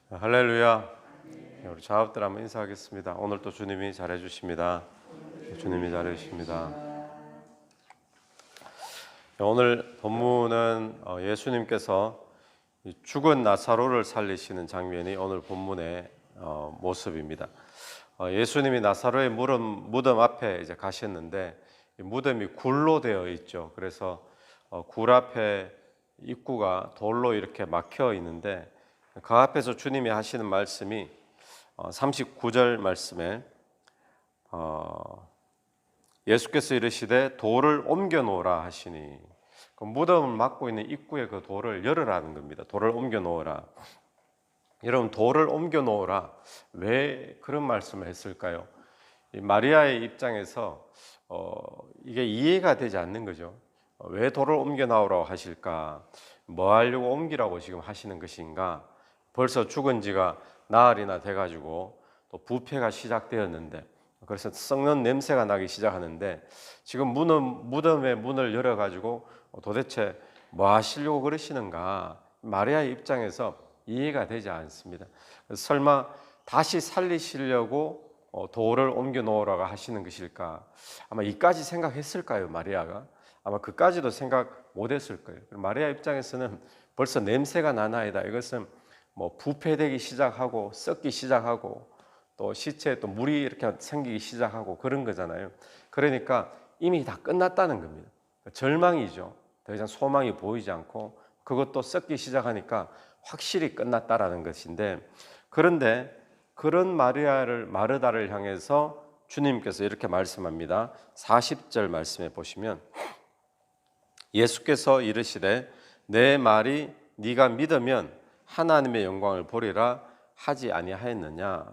할렐루야. 우리 자업들 한번 인사하겠습니다. 오늘 또 주님이 잘해 주십니다. 주님이 잘해 주십니다. 오늘 본문은 예수님께서 죽은 나사로를 살리시는 장면이 오늘 본문의 모습입니다. 예수님이 나사로의 무덤 앞에 이제 가셨는데 무덤이 굴로 되어 있죠. 그래서 굴 앞에 입구가 돌로 이렇게 막혀 있는데 그 앞에서 주님이 하시는 말씀이 39절 말씀에 예수께서 이르시되 돌을 옮겨 놓으라 하시니, 그 무덤을 막고 있는 입구에 그 돌을 열으라는 겁니다. 돌을 옮겨 놓으라. 여러분, 돌을 옮겨 놓으라, 왜 그런 말씀을 했을까요? 이 마리아의 입장에서 이게 이해가 되지 않는 거죠. 왜 돌을 옮겨 놓으라고 하실까? 뭐 하려고 옮기라고 지금 하시는 것인가? 벌써 죽은 지가 나흘이나 돼가지고 또 부패가 시작되었는데, 그래서 썩는 냄새가 나기 시작하는데 지금 무덤의 문을 열어가지고 도대체 뭐 하시려고 그러시는가? 마리아의 입장에서 이해가 되지 않습니다. 설마 다시 살리시려고 돌을 옮겨 놓으라고 하시는 것일까? 아마 이까지 생각했을까요, 마리아가? 아마 그까지도 생각 못했을 거예요. 마리아 입장에서는 벌써 냄새가 나나이다. 이것은 뭐 부패되기 시작하고 썩기 시작하고 또 시체에 또 물이 이렇게 생기기 시작하고 그런 거잖아요. 그러니까 이미 다 끝났다는 겁니다. 절망이죠. 더 이상 소망이 보이지 않고 그것도 썩기 시작하니까 확실히 끝났다라는 것인데, 그런데 그런 마르다를 향해서 주님께서 이렇게 말씀합니다. 40절 말씀에 보시면 예수께서 이르시되 내 말이 네가 믿으면 하나님의 영광을 보리라 하지 아니하였느냐.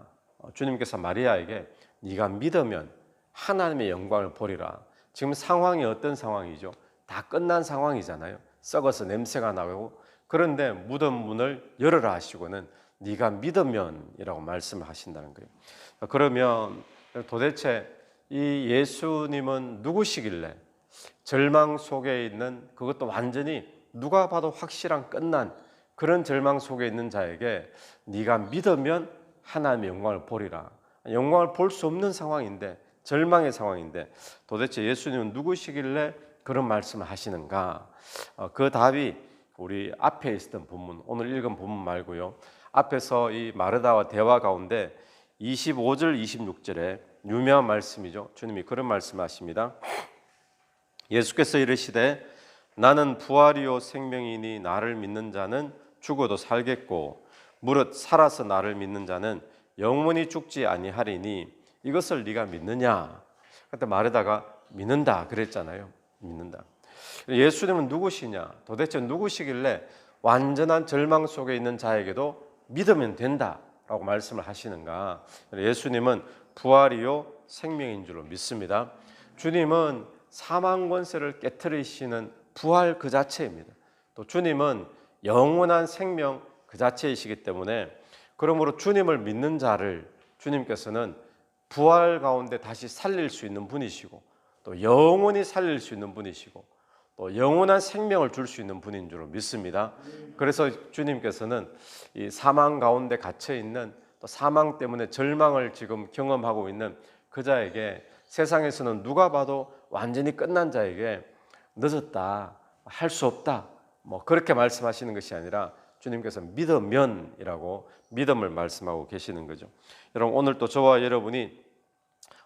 주님께서 마리아에게 네가 믿으면 하나님의 영광을 보리라. 지금 상황이 어떤 상황이죠? 다 끝난 상황이잖아요. 썩어서 냄새가 나고. 그런데 무덤 문을 열어라 하시고는 네가 믿으면이라고 말씀을 하신다는 거예요. 그러면 도대체 이 예수님은 누구시길래 절망 속에 있는, 그것도 완전히 누가 봐도 확실한 끝난 그런 절망 속에 있는 자에게 네가 믿으면 하나님의 영광을 보리라. 영광을 볼 수 없는 상황인데, 절망의 상황인데 도대체 예수님은 누구시길래 그런 말씀을 하시는가? 그 답이 우리 앞에 있었던 본문, 오늘 읽은 본문 말고요, 앞에서 이 마르다와 대화 가운데 25절 26절에 유명한 말씀이죠. 주님이 그런 말씀하십니다. 예수께서 이르시되 나는 부활이요 생명이니 나를 믿는 자는 죽어도 살겠고 무릇 살아서 나를 믿는 자는 영원히 죽지 아니하리니 이것을 네가 믿느냐? 그때 마르다가 믿는다 그랬잖아요. 믿는다. 예수님은 누구시냐? 도대체 누구시길래 완전한 절망 속에 있는 자에게도 믿으면 된다라고 말씀을 하시는가? 예수님은 부활이요 생명인 줄로 믿습니다. 주님은 사망 권세를 깨트리시는 부활 그 자체입니다. 또 주님은 영원한 생명 그 자체이시기 때문에, 그러므로 주님을 믿는 자를 주님께서는 부활 가운데 다시 살릴 수 있는 분이시고 또 영원히 살릴 수 있는 분이시고 또 영원한 생명을 줄 수 있는 분인 줄 믿습니다. 그래서 주님께서는 이 사망 가운데 갇혀 있는, 또 사망 때문에 절망을 지금 경험하고 있는 그 자에게, 세상에서는 누가 봐도 완전히 끝난 자에게 늦었다, 할 수 없다, 뭐 그렇게 말씀하시는 것이 아니라 주님께서 믿으면이라고 믿음을 말씀하고 계시는 거죠. 여러분, 오늘 또 저와 여러분이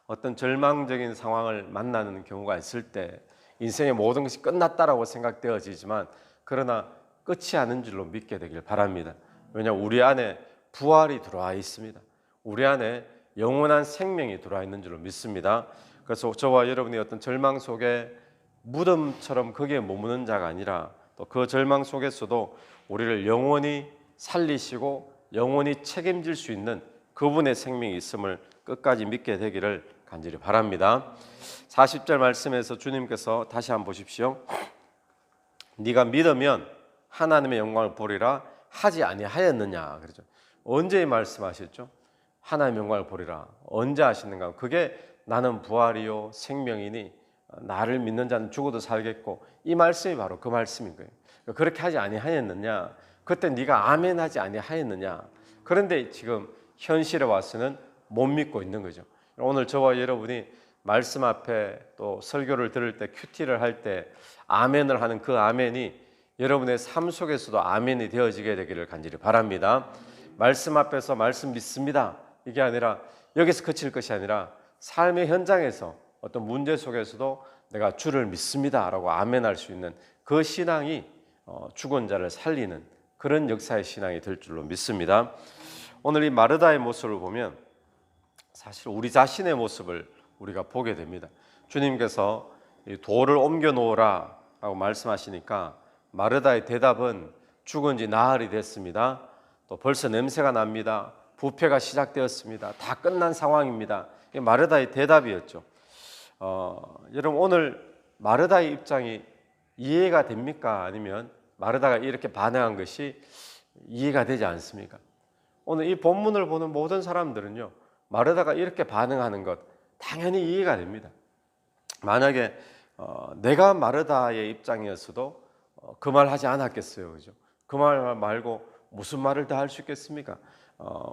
어떤 절망적인 상황을 만나는 경우가 있을 때 인생의 모든 것이 끝났다라고 생각되어지지만 그러나 끝이 아닌 줄로 믿게 되길 바랍니다. 왜냐하면 우리 안에 부활이 들어와 있습니다. 우리 안에 영원한 생명이 들어와 있는 줄로 믿습니다. 그래서 저와 여러분이 어떤 절망 속에 무덤처럼 거기에 머무는 자가 아니라 또 그 절망 속에서도 우리를 영원히 살리시고 영원히 책임질 수 있는 그분의 생명이 있음을 끝까지 믿게 되기를 간절히 바랍니다. 40절 말씀에서 주님께서 다시 한번 보십시오. 네가 믿으면 하나님의 영광을 보리라 하지 아니하였느냐 그러죠. 언제 말씀하셨죠? 하나님의 영광을 보리라. 언제 하시는가? 그게 나는 부활이요 생명이니 나를 믿는 자는 죽어도 살겠고, 이 말씀이 바로 그 말씀인 거예요. 그렇게 하지 아니하였느냐? 그때 네가 아멘하지 아니하였느냐. 그런데 지금 현실에 와서는 못 믿고 있는 거죠. 오늘 저와 여러분이 말씀 앞에 또 설교를 들을 때 큐티를 할 때 아멘을 하는 그 아멘이 여러분의 삶 속에서도 아멘이 되어지게 되기를 간절히 바랍니다. 말씀 앞에서 말씀 믿습니다. 이게 아니라 여기서 그칠 것이 아니라 삶의 현장에서 어떤 문제 속에서도 내가 주를 믿습니다라고 아멘할 수 있는 그 신앙이 죽은 자를 살리는 그런 역사의 신앙이 될 줄로 믿습니다. 오늘 이 마르다의 모습을 보면 사실 우리 자신의 모습을 우리가 보게 됩니다. 주님께서 돌을 옮겨 놓으라 라고 말씀하시니까 마르다의 대답은 죽은 지 나흘이 됐습니다. 또 벌써 냄새가 납니다. 부패가 시작되었습니다. 다 끝난 상황입니다. 이게 마르다의 대답이었죠. 여러분 오늘 마르다의 입장이 이해가 됩니까? 아니면 마르다가 이렇게 반응한 것이 이해가 되지 않습니까? 오늘 이 본문을 보는 모든 사람들은요, 마르다가 이렇게 반응하는 것 당연히 이해가 됩니다. 만약에 내가 마르다의 입장이었어도 그 말 하지 않았겠어요, 그죠? 그 말 말고 무슨 말을 더 할 수 있겠습니까?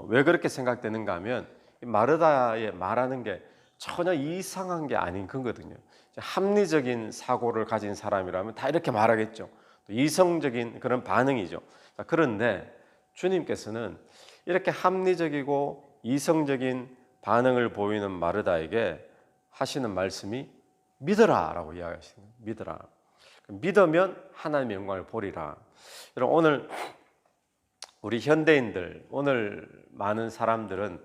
왜 그렇게 생각되는가 하면 마르다의 말하는 게 전혀 이상한 게 아닌 거거든요. 합리적인 사고를 가진 사람이라면 다 이렇게 말하겠죠. 이성적인 그런 반응이죠. 그런데 주님께서는 이렇게 합리적이고 이성적인 반응을 보이는 마르다에게 하시는 말씀이 믿어라라고 이야기하시는 거예요. 믿어라. 믿으면 하나님의 영광을 보리라. 여러분 오늘 우리 현대인들, 오늘 많은 사람들은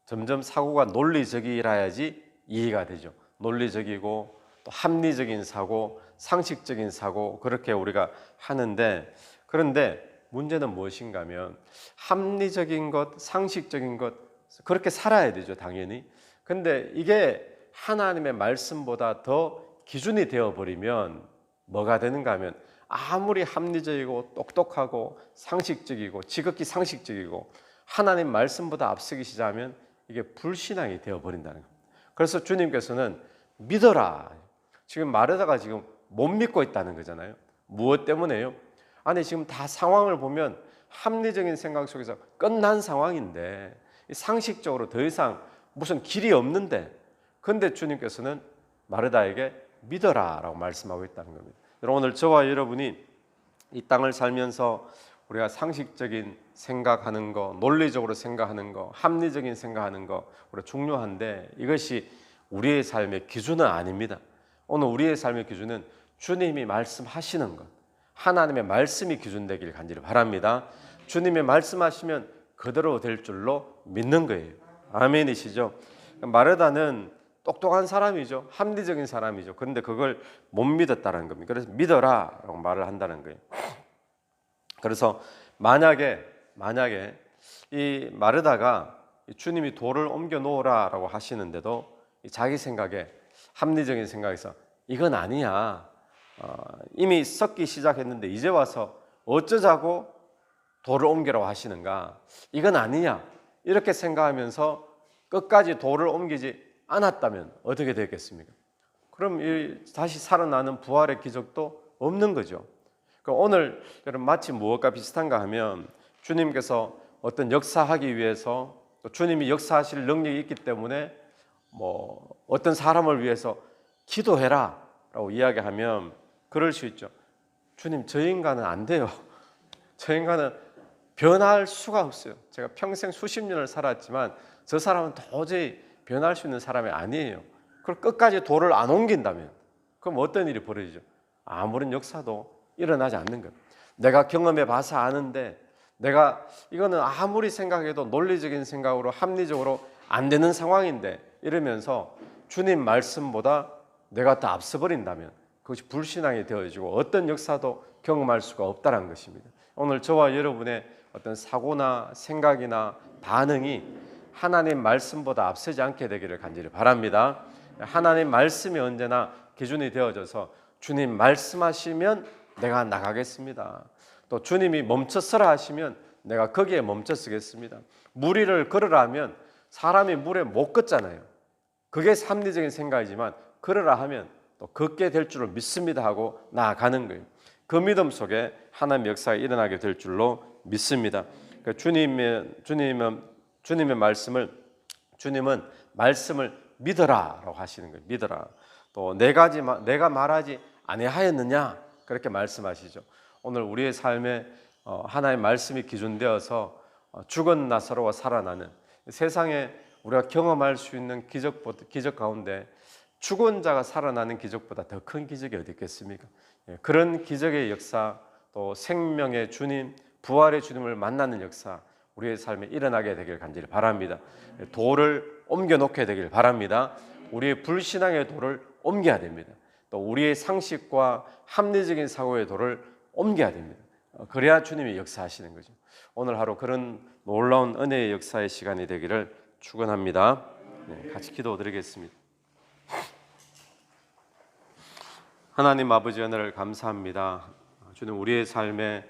점점 사고가 논리적이라야지 이해가 되죠. 논리적이고 또 합리적인 사고, 상식적인 사고 그렇게 우리가 하는데, 그런데 문제는 무엇인가 하면 합리적인 것, 상식적인 것 그렇게 살아야 되죠, 당연히. 근데 이게 하나님의 말씀보다 더 기준이 되어버리면 뭐가 되는가 하면 아무리 합리적이고 똑똑하고 상식적이고 지극히 상식적이고 하나님 말씀보다 앞서기 시작하면 이게 불신앙이 되어버린다는 겁니다. 그래서 주님께서는 믿어라. 지금 마르다가 지금 못 믿고 있다는 거잖아요. 무엇 때문에요? 아니 지금 다 상황을 보면 합리적인 생각 속에서 끝난 상황인데 상식적으로 더 이상 무슨 길이 없는데, 그런데 주님께서는 마르다에게 믿어라라고 말씀하고 있다는 겁니다. 오늘 저와 여러분이 이 땅을 살면서 우리가 상식적인 생각하는 거, 논리적으로 생각하는 거, 합리적인 생각하는 거 우리가 중요한데 이것이 우리의 삶의 기준은 아닙니다. 오늘 우리의 삶의 기준은 주님이 말씀하시는 것, 하나님의 말씀이 기준 되길 간절히 바랍니다. 주님이 말씀하시면 그대로 될 줄로 믿는 거예요. 아멘이시죠? 마르다는 똑똑한 사람이죠. 합리적인 사람이죠. 그런데 그걸 못 믿었다는 겁니다. 그래서 믿어라 라고 말을 한다는 거예요. 그래서 만약에 이 마르다가 주님이 돌을 옮겨 놓으라 라고 하시는데도 자기 생각에, 합리적인 생각에서 이건 아니야, 이미 썩기 시작했는데 이제 와서 어쩌자고 돌을 옮기라고 하시는가, 이건 아니냐 이렇게 생각하면서 끝까지 돌을 옮기지 않았다면 어떻게 되겠습니까? 그럼 다시 살아나는 부활의 기적도 없는 거죠. 오늘 여러분 마치 무엇과 비슷한가 하면 주님께서 어떤 역사하기 위해서, 또 주님이 역사하실 능력이 있기 때문에 어떤 사람을 위해서 기도해라 라고 이야기하면 그럴 수 있죠. 주님, 저 인간은 안 돼요. 저 인간은 변할 수가 없어요. 제가 평생 수십 년을 살았지만 저 사람은 도저히 변할 수 있는 사람이 아니에요. 그걸 끝까지 돌을 안 옮긴다면 그럼 어떤 일이 벌어지죠? 아무런 역사도 일어나지 않는 거예요. 내가 경험해 봐서 아는데 내가 이거는 아무리 생각해도 논리적인 생각으로 합리적으로 안 되는 상황인데 이러면서 주님 말씀보다 내가 더 앞서 버린다면 그것이 불신앙이 되어지고 어떤 역사도 경험할 수가 없다는 것입니다. 오늘 저와 여러분의 어떤 사고나 생각이나 반응이 하나님 말씀보다 앞서지 않게 되기를 간절히 바랍니다. 하나님 말씀이 언제나 기준이 되어져서 주님 말씀하시면 내가 나가겠습니다. 또 주님이 멈춰서라 하시면 내가 거기에 멈춰 서겠습니다. 물 위를 걸으라 하면 사람이 물에 못 걷잖아요. 그게 합리적인 생각이지만 걸으라 하면 또 걷게 될 줄을 믿습니다 하고 나아가는 거예요. 그 믿음 속에 하나님의 역사가 일어나게 될 줄로 믿습니다. 그러니까 주님의 주님은 말씀을 믿어라라고 하시는 거예요. 믿어라. 또 내가 말하지 아니하였느냐 그렇게 말씀하시죠. 오늘 우리의 삶에 하나님의 말씀이 기준되어서 죽은 나사로가 살아나는 세상에 우리가 경험할 수 있는 기적 가운데 죽은 자가 살아나는 기적보다 더 큰 기적이 어디 있겠습니까? 그런 기적의 역사, 또 생명의 주님, 부활의 주님을 만나는 역사 우리의 삶에 일어나게 되길 간절히 바랍니다. 돌을 옮겨 놓게 되길 바랍니다. 우리의 불신앙의 돌을 옮겨야 됩니다. 또 우리의 상식과 합리적인 사고의 돌을 옮겨야 됩니다. 그래야 주님이 역사하시는 거죠. 오늘 하루 그런 놀라운 은혜의 역사의 시간이 되기를 축원합니다. 같이 기도드리겠습니다. 하나님 아버지 은혜를 감사합니다. 주님 우리의 삶에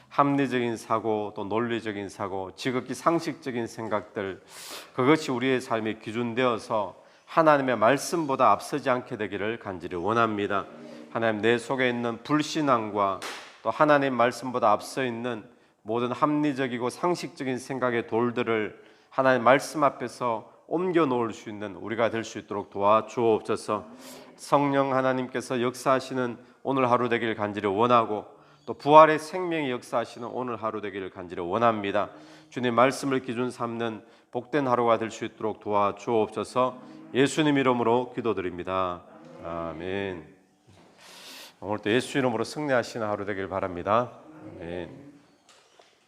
합리적인 사고 또 논리적인 사고 지극히 상식적인 생각들 그것이 우리의 삶의 기준되어서 하나님의 말씀보다 앞서지 않게 되기를 간절히 원합니다. 하나님 내 속에 있는 불신앙과 또 하나님 말씀보다 앞서 있는 모든 합리적이고 상식적인 생각의 돌들을 하나님 말씀 앞에서 옮겨 놓을 수 있는 우리가 될 수 있도록 도와주옵소서. 성령 하나님께서 역사하시는 오늘 하루 되기를 간절히 원하고 또 부활의 생명이 역사하시는 오늘 하루 되기를 간절히 원합니다. 주님 말씀을 기준 삼는 복된 하루가 될 수 있도록 도와주옵소서. 예수님 이름으로 기도드립니다. 아멘. 오늘도 예수 이름으로 승리하시는 하루 되길 바랍니다. 아멘.